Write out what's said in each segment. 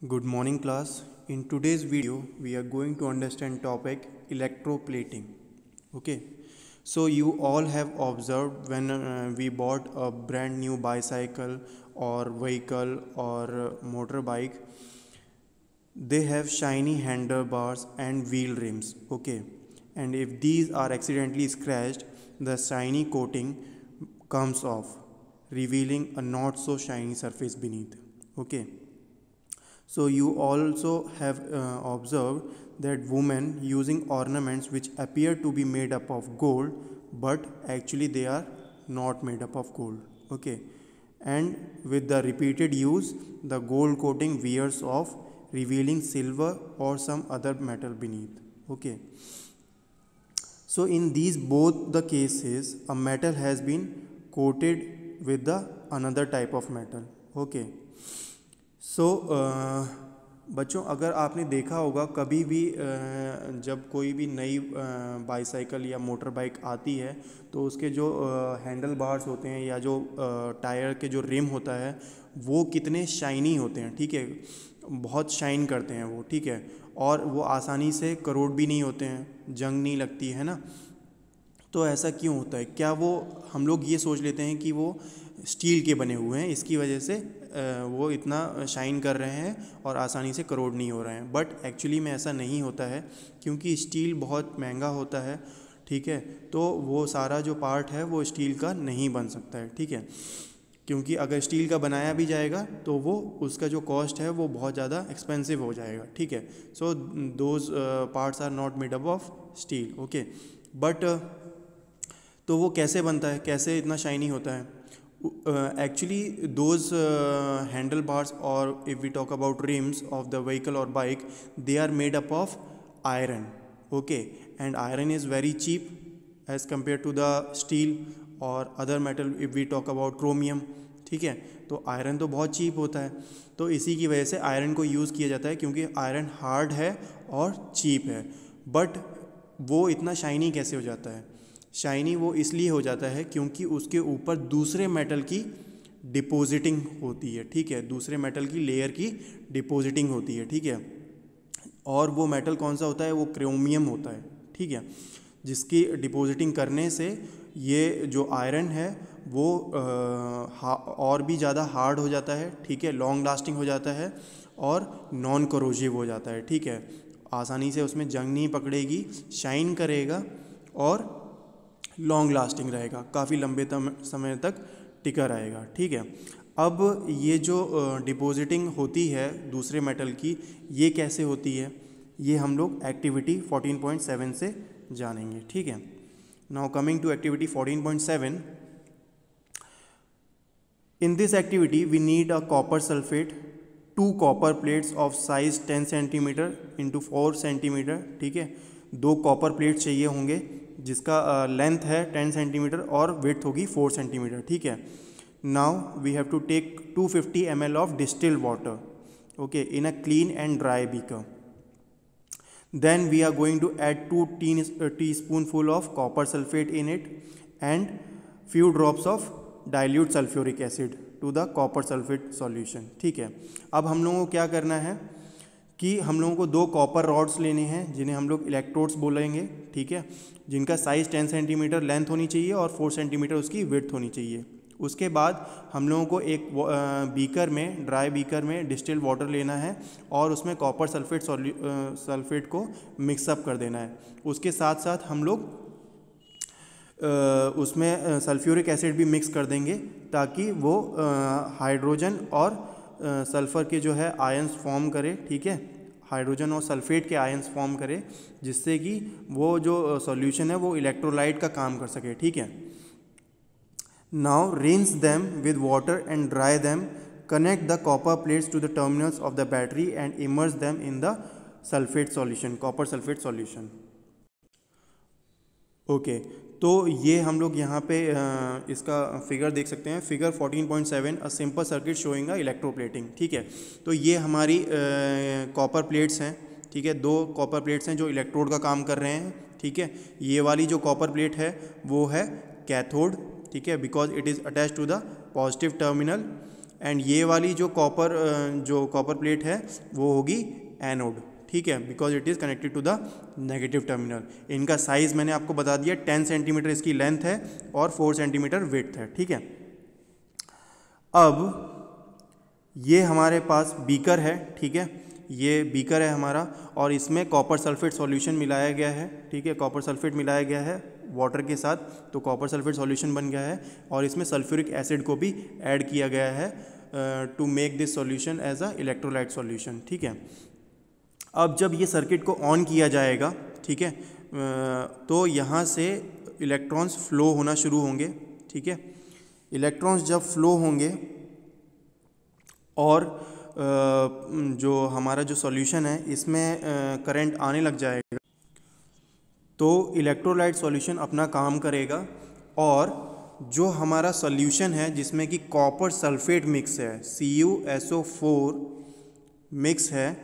Good morning class. In today's video we are going to understand topic electroplating. Okay. So you all have observed when we bought a brand new bicycle or vehicle or motorbike, they have shiny handlebars and wheel rims. Okay. And if these are accidentally scratched, the shiny coating comes off, revealing a not so shiny surface beneath. Okay. So you also have observed that women using ornaments which appear to be made up of gold, but actually they are not made up of gold. Okay. And with the repeated use, the gold coating wears off, revealing silver or some other metal beneath. Okay. So in these both the cases, a metal has been coated with the another type of metal. Okay. सो बच्चों, अगर आपने देखा होगा कभी भी जब कोई भी नई बाईसाइकिल या मोटर बाइक आती है तो उसके जो हैंडल बार्स होते हैं या जो टायर के जो रिम होता है वो कितने शाइनी होते हैं, ठीक है, बहुत शाइन करते हैं वो, ठीक है, और वो आसानी से करोड भी नहीं होते हैं, जंग नहीं लगती है ना। तो ऐसा क्यों होता है? क्या वो हम लोग ये सोच लेते हैं कि वो स्टील के बने हुए हैं, इसकी वजह से वो इतना शाइन कर रहे हैं और आसानी से करोड नहीं हो रहे हैं, बट एक्चुअली में ऐसा नहीं होता है क्योंकि स्टील बहुत महंगा होता है, ठीक है। तो वो सारा जो पार्ट है वो स्टील का नहीं बन सकता है, ठीक है, क्योंकि अगर स्टील का बनाया भी जाएगा तो वो उसका जो कॉस्ट है वो बहुत ज़्यादा एक्सपेंसिव हो जाएगा, ठीक है। So those parts are not made up of steel. Okay, but तो वो कैसे बनता है, कैसे इतना शाइनी होता है? Actually those handlebars, or if we talk about rims of the vehicle or bike, they are made up of iron. Okay, and iron is very cheap as compared to the steel or other metal. If we talk about chromium, ठीक है, तो iron तो बहुत cheap होता है, तो इसी की वजह से आयरन को यूज़ किया जाता है क्योंकि आयरन हार्ड है और चीप है। बट वो इतना शाइनी कैसे हो जाता है? शाइनी वो इसलिए हो जाता है क्योंकि उसके ऊपर दूसरे मेटल की डिपॉजिटिंग होती है, ठीक है, दूसरे मेटल की लेयर की डिपॉजिटिंग होती है, ठीक है। और वो मेटल कौन सा होता है? वो क्रोमियम होता है, ठीक है, जिसकी डिपॉजिटिंग करने से ये जो आयरन है वो और भी ज़्यादा हार्ड हो जाता है, ठीक है, लॉन्ग लास्टिंग हो जाता है और नॉन करोजिव हो जाता है, ठीक है, आसानी से उसमें जंग नहीं पकड़ेगी, शाइन करेगा और लॉन्ग लास्टिंग रहेगा, काफ़ी लंबे समय तक टिका रहेगा, ठीक है। अब ये जो डिपॉजिटिंग होती है दूसरे मेटल की, ये कैसे होती है, ये हम लोग एक्टिविटी 14.7 से जानेंगे, ठीक है। Now coming to activity 14.7, in this activity we need a copper sulphate, 2 copper plates of size 10 centimetre into 4 centimetre, ठीक है, 2 कॉपर प्लेट चाहिए होंगे जिसका लेंथ है 10 सेंटीमीटर और विड्थ होगी 4 सेंटीमीटर, ठीक है। Now we have to take 250 ml of distilled water, okay, in a clean and dry beaker. Then we are going to add 2 teaspoonful of copper sulphate in it and few drops of dilute sulphuric acid to the copper sulphate solution, ठीक है। अब हम लोगों को क्या करना है कि हम लोगों को 2 कॉपर रॉड्स लेने हैं जिन्हें हम लोग इलेक्ट्रोड्स बोलेंगे, ठीक है, जिनका साइज़ 10 सेंटीमीटर लेंथ होनी चाहिए और 4 सेंटीमीटर उसकी विड्थ होनी चाहिए। उसके बाद हम लोगों को एक बीकर में, ड्राई बीकर में डिस्टिल्ड वाटर लेना है और उसमें कॉपर सल्फेट को मिक्सअप कर देना है। उसके साथ साथ हम लोग उसमें सल्फ्यूरिक एसिड भी मिक्स कर देंगे ताकि वो हाइड्रोजन और सल्फ़र के जो है आयंस फॉर्म करे, ठीक है, हाइड्रोजन और सल्फेट के आयंस फॉर्म करे, जिससे कि वो जो सॉल्यूशन है वो इलेक्ट्रोलाइट का काम कर सके, ठीक है। Now rinse them with water and dry them, connect the copper plates to the terminals of the battery and immerse them in the sulphate solution, copper sulphate solution. Okay, तो ये हम लोग यहाँ पे इसका फिगर देख सकते हैं, figure 14.7, a simple circuit showing a electroplating, ठीक है। तो ये हमारी कॉपर प्लेट्स हैं, ठीक है, 2 कॉपर प्लेट्स हैं जो इलेक्ट्रोड का काम कर रहे हैं, ठीक है। ये वाली जो कॉपर प्लेट है वो है कैथोड, ठीक है, because it is attach to the positive terminal and ये वाली जो कॉपर प्लेट है वो होगी एनोड, ठीक है, because it is connected to the negative terminal. इनका साइज़ मैंने आपको बता दिया, 10 सेंटीमीटर इसकी लेंथ है और 4 सेंटीमीटर विड्थ है, ठीक है। अब ये हमारे पास बीकर है, ठीक है, ये बीकर है हमारा और इसमें कॉपर सल्फेट सॉल्यूशन मिलाया गया है, ठीक है, कॉपर सल्फेट मिलाया गया है वाटर के साथ, तो कॉपर सल्फेट सॉल्यूशन बन गया है और इसमें सल्फ्यूरिक एसिड को भी ऐड किया गया है to make this solution as a electrolyte solution, ठीक है। अब जब ये सर्किट को ऑन किया जाएगा, ठीक है, तो यहाँ से इलेक्ट्रॉन्स फ्लो होना शुरू होंगे, ठीक है। इलेक्ट्रॉन्स जब फ्लो होंगे और जो हमारा जो सॉल्यूशन है इसमें करंट आने लग जाएगा, तो इलेक्ट्रोलाइट सॉल्यूशन अपना काम करेगा और जो हमारा सॉल्यूशन है जिसमें कि कॉपर सल्फेट मिक्स है, CuSO4 मिक्स है,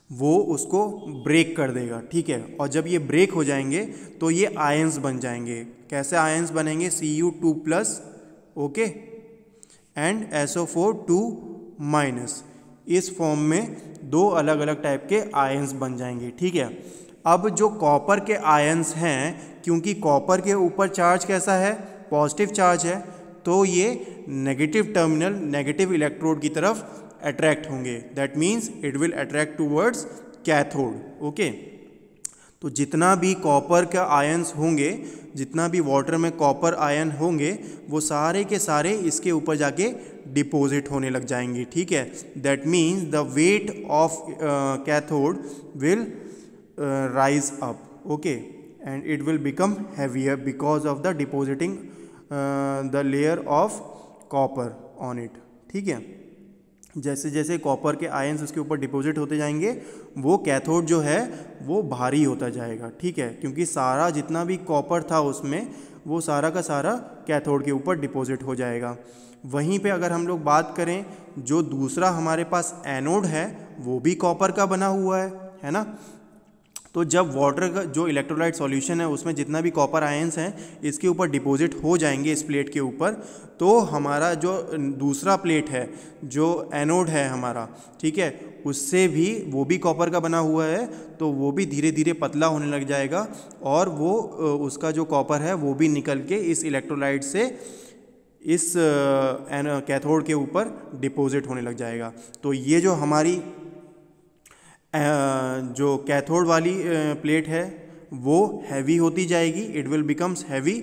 वो उसको ब्रेक कर देगा, ठीक है। और जब ये ब्रेक हो जाएंगे तो ये आयंस बन जाएंगे। कैसे आयंस बनेंगे? Cu2+, okay, and SO4 2-। इस फॉर्म में दो अलग अलग टाइप के आयंस बन जाएंगे, ठीक है। अब जो कॉपर के आयंस हैं, क्योंकि कॉपर के ऊपर चार्ज कैसा है? पॉजिटिव चार्ज है, तो ये नेगेटिव टर्मिनल, नेगेटिव इलेक्ट्रोड की तरफ अट्रैक्ट होंगे। That means it will attract towards cathode, okay. तो जितना भी कॉपर का आयंस होंगे, जितना भी वाटर में कॉपर आयन होंगे, वो सारे के सारे इसके ऊपर जाके डिपॉजिट होने लग जाएंगे, ठीक है। That means the weight of cathode will rise up, okay, and it will become heavier because of the depositing the layer of copper on it, ठीक है। जैसे जैसे कॉपर के आयंस उसके ऊपर डिपॉजिट होते जाएंगे, वो कैथोड जो है वो भारी होता जाएगा, ठीक है, क्योंकि सारा जितना भी कॉपर था उसमें, वो सारा का सारा कैथोड के ऊपर डिपॉजिट हो जाएगा। वहीं पे अगर हम लोग बात करें, जो दूसरा हमारे पास एनोड है वो भी कॉपर का बना हुआ है ना। तो जब वाटर का जो इलेक्ट्रोलाइट सॉल्यूशन है उसमें जितना भी कॉपर आयंस हैं इसके ऊपर डिपॉजिट हो जाएंगे इस प्लेट के ऊपर, तो हमारा जो दूसरा प्लेट है, जो एनोड है हमारा, ठीक है, उससे भी वो भी कॉपर का बना हुआ है, तो वो भी धीरे धीरे पतला होने लग जाएगा और वो उसका जो कॉपर है वो भी निकल के इस इलेक्ट्रोलाइट से इस कैथोड के ऊपर डिपॉजिट होने लग जाएगा। तो ये जो हमारी जो कैथोड वाली प्लेट है वो हैवी होती जाएगी, it will becomes heavy,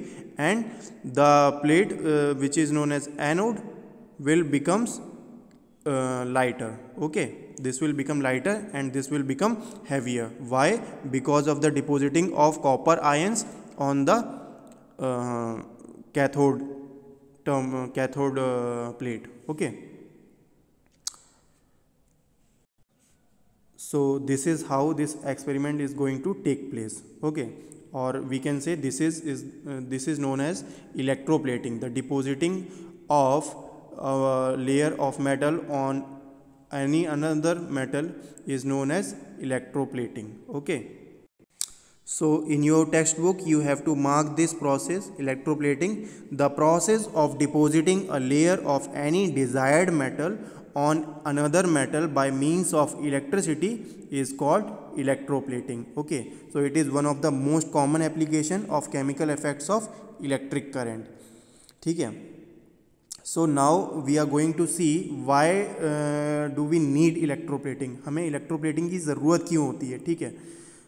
and the plate which is known as anode will becomes lighter, okay, this will become lighter and this will become heavier. Why? Because of the depositing of copper ions on the cathode plate, okay. So this is how this experiment is going to take place, okay, or we can say this is known as electroplating, the depositing of a layer of metal on any another metal is known as electroplating, okay. So in your textbook you have to mark this process, electroplating, the process of depositing a layer of any desired metal on another metal by means of electricity is called electroplating, okay. So it is one of the most common application of chemical effects of electric current, ठीक है। So now we are going to see why do we need electroplating, हमें electroplating की ज़रूरत क्यों होती है, ठीक है।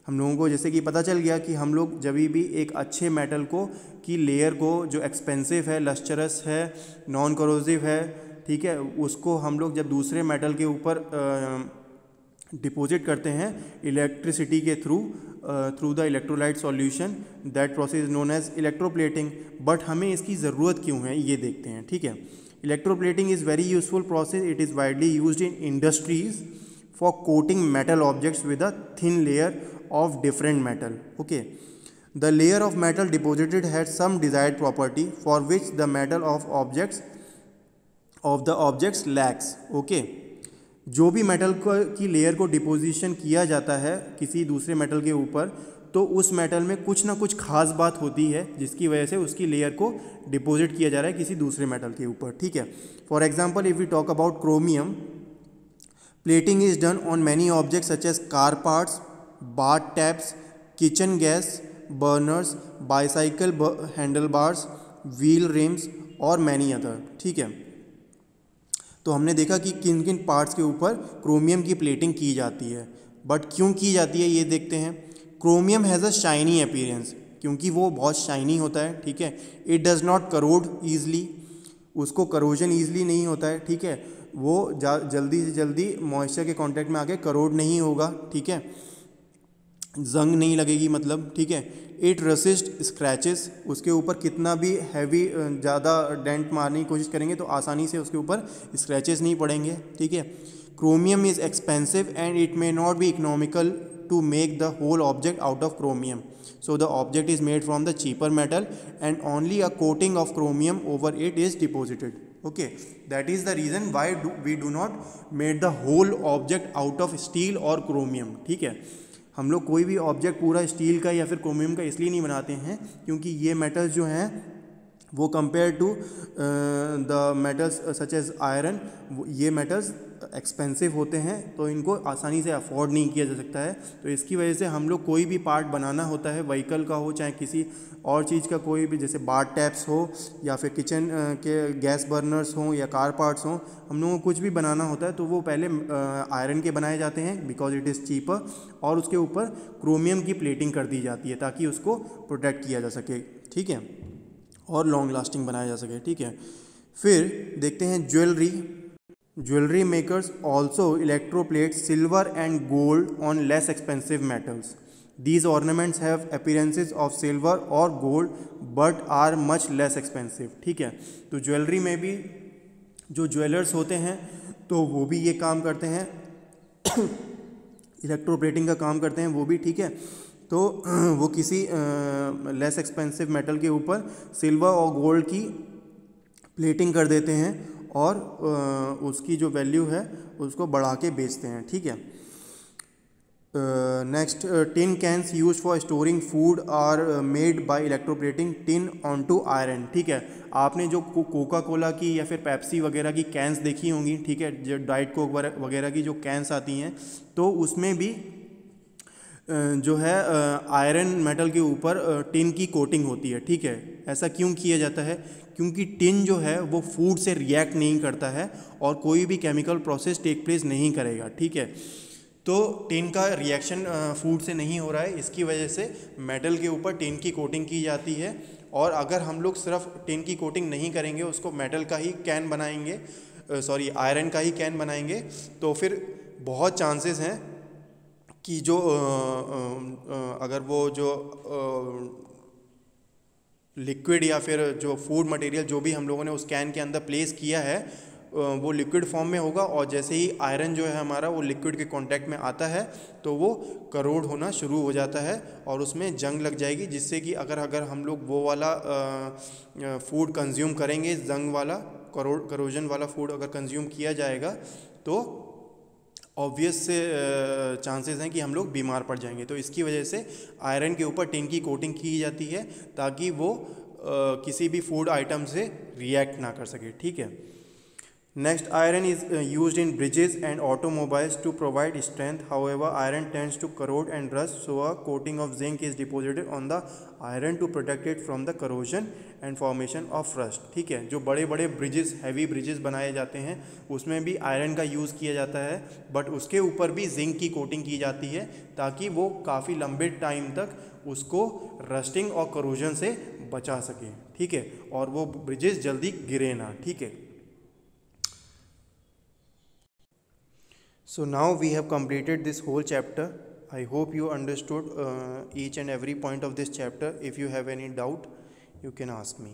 हम लोगों को जैसे कि पता चल गया कि हम लोग जब भी एक अच्छे मेटल को की लेयर को जो एक्सपेंसिव है, लस्टरस है, नॉन करोसिव है, ठीक है, उसको हम लोग जब दूसरे मेटल के ऊपर डिपॉजिट करते हैं इलेक्ट्रिसिटी के through the electrolyte solution, that process is known as electroplating. But हमें इसकी ज़रूरत क्यों है ये देखते हैं, ठीक है। Electroplating is very useful process, it is widely used in industries for coating metal objects with a thin layer of different metal, okay. The layer of metal deposited has some desired property for which the metal of the objects lacks, okay. जो भी metal की layer को deposition किया जाता है किसी दूसरे metal के ऊपर, तो उस मेटल में कुछ ना कुछ खास बात होती है जिसकी वजह से उसकी लेयर को डिपॉजिट किया जा रहा है किसी दूसरे मेटल के ऊपर, ठीक है। For example if we talk about chromium, plating is done on many objects such as car parts, bath taps, kitchen gas burners, bicycle handle bars, wheel rims और मैनी अदर, ठीक है। तो हमने देखा कि किन किन पार्ट्स के ऊपर क्रोमियम की प्लेटिंग की जाती है, बट क्यों की जाती है ये देखते हैं। Chromium has a shiny appearance, क्योंकि वो बहुत शाइनी होता है, ठीक है। It does not crore easily, उसको करोजन ईजली नहीं होता है, ठीक है। वो जल्दी से जल्दी मॉइस्चर के कांटेक्ट में आके करोड नहीं होगा, ठीक है, जंग नहीं लगेगी मतलब, ठीक है। इट रेसिस्ट स्क्रैचेस, उसके ऊपर कितना भी हैवी ज़्यादा डेंट मारने की कोशिश करेंगे तो आसानी से उसके ऊपर स्क्रैचेस नहीं पड़ेंगे, ठीक है। Chromium is expensive and it may not be economical to make the whole object out of chromium, so the object is made from the cheaper metal and only a coating of chromium over it is deposited. Okay, that is the reason why we do not made the whole object out of steel or chromium, ठीक है। हम लोग कोई भी object पूरा steel का या फिर क्रोमियम का इसलिए नहीं बनाते हैं क्योंकि ये मेटल्स जो हैं वो compare to the metals such as iron, ये मेटल्स एक्सपेंसिव होते हैं तो इनको आसानी से अफोर्ड नहीं किया जा सकता है। तो इसकी वजह से हम लोग कोई भी पार्ट बनाना होता है, व्हीकल का हो चाहे किसी और चीज़ का, कोई भी जैसे बाथ टैप्स हो या फिर किचन के गैस बर्नर्स हों या कार पार्ट्स हों, हम लोगों को कुछ भी बनाना होता है तो वो पहले आयरन के बनाए जाते हैं बिकॉज इट इज़ चीपर, और उसके ऊपर क्रोमियम की प्लेटिंग कर दी जाती है ताकि उसको प्रोटेक्ट किया जा सके, ठीक है, और लॉन्ग लास्टिंग बनाया जा सके, ठीक है। फिर देखते हैं jewellery. Jewelry makers also electroplate silver and gold on less expensive metals. These ornaments have appearances of silver or gold but are much less expensive, ठीक है। तो ज्वेलरी में भी जो ज्वेलर्स होते हैं तो वो भी ये काम करते हैं इलेक्ट्रोप्लेटिंग का काम करते हैं वो भी, ठीक है। तो वो किसी लेस एक्सपेंसिव मेटल के ऊपर सिल्वर और गोल्ड की प्लेटिंग कर देते हैं और उसकी जो वैल्यू है उसको बढ़ा के बेचते हैं, ठीक है। Next, tin cans use for storing food are made by electroplating tin onto iron, ठीक है। आपने जो कोका कोला की या फिर पेप्सी वगैरह की कैंस देखी होंगी, ठीक है, जो डाइट कोक वगैरह की जो कैंस आती हैं तो उसमें भी जो है आयरन मेटल के ऊपर टिन की कोटिंग होती है, ठीक है। ऐसा क्यों किया जाता है? क्योंकि टिन जो है वो फूड से रिएक्ट नहीं करता है और कोई भी केमिकल प्रोसेस टेक प्लेस नहीं करेगा, ठीक है। तो टिन का रिएक्शन फूड से नहीं हो रहा है, इसकी वजह से मेटल के ऊपर टिन की कोटिंग की जाती है। और अगर हम लोग सिर्फ टिन की कोटिंग नहीं करेंगे, उसको मेटल का ही कैन बनाएंगे, आयरन का ही कैन बनाएंगे, तो फिर बहुत चांसेस हैं कि जो अगर वो जो लिक्विड या फिर जो फूड मटेरियल जो भी हम लोगों ने उस कैन के अंदर प्लेस किया है वो लिक्विड फॉर्म में होगा, और जैसे ही आयरन जो है हमारा वो लिक्विड के कांटेक्ट में आता है तो वो करोड होना शुरू हो जाता है और उसमें जंग लग जाएगी, जिससे कि अगर हम लोग वो वाला फूड कंज्यूम करेंगे, जंग वाला करोजन वाला फूड अगर कंज्यूम किया जाएगा तो ऑब्वियस से चांसेस हैं कि हम लोग बीमार पड़ जाएंगे। तो इसकी वजह से आयरन के ऊपर टिन की कोटिंग की जाती है ताकि वो किसी भी फूड आइटम से रिएक्ट ना कर सके, ठीक है। Next, iron is used in bridges and automobiles to provide strength, however iron tends to corrode and rust, so a coating of zinc is deposited on the iron to protect it from the corrosion and formation of rust, ठीक है। जो बड़े बड़े bridges, heavy bridges बनाए जाते हैं उसमें भी आयरन का यूज़ किया जाता है, बट उसके ऊपर भी जिंक की कोटिंग की जाती है ताकि वो काफ़ी लंबे टाइम तक उसको रस्टिंग और करोजन से बचा सके, ठीक है, और वो ब्रिजेस जल्दी गिरे ना, ठीक है। So now we have completed this whole chapter. I hope you understood each and every point of this chapter. If you have any doubt, you can ask me.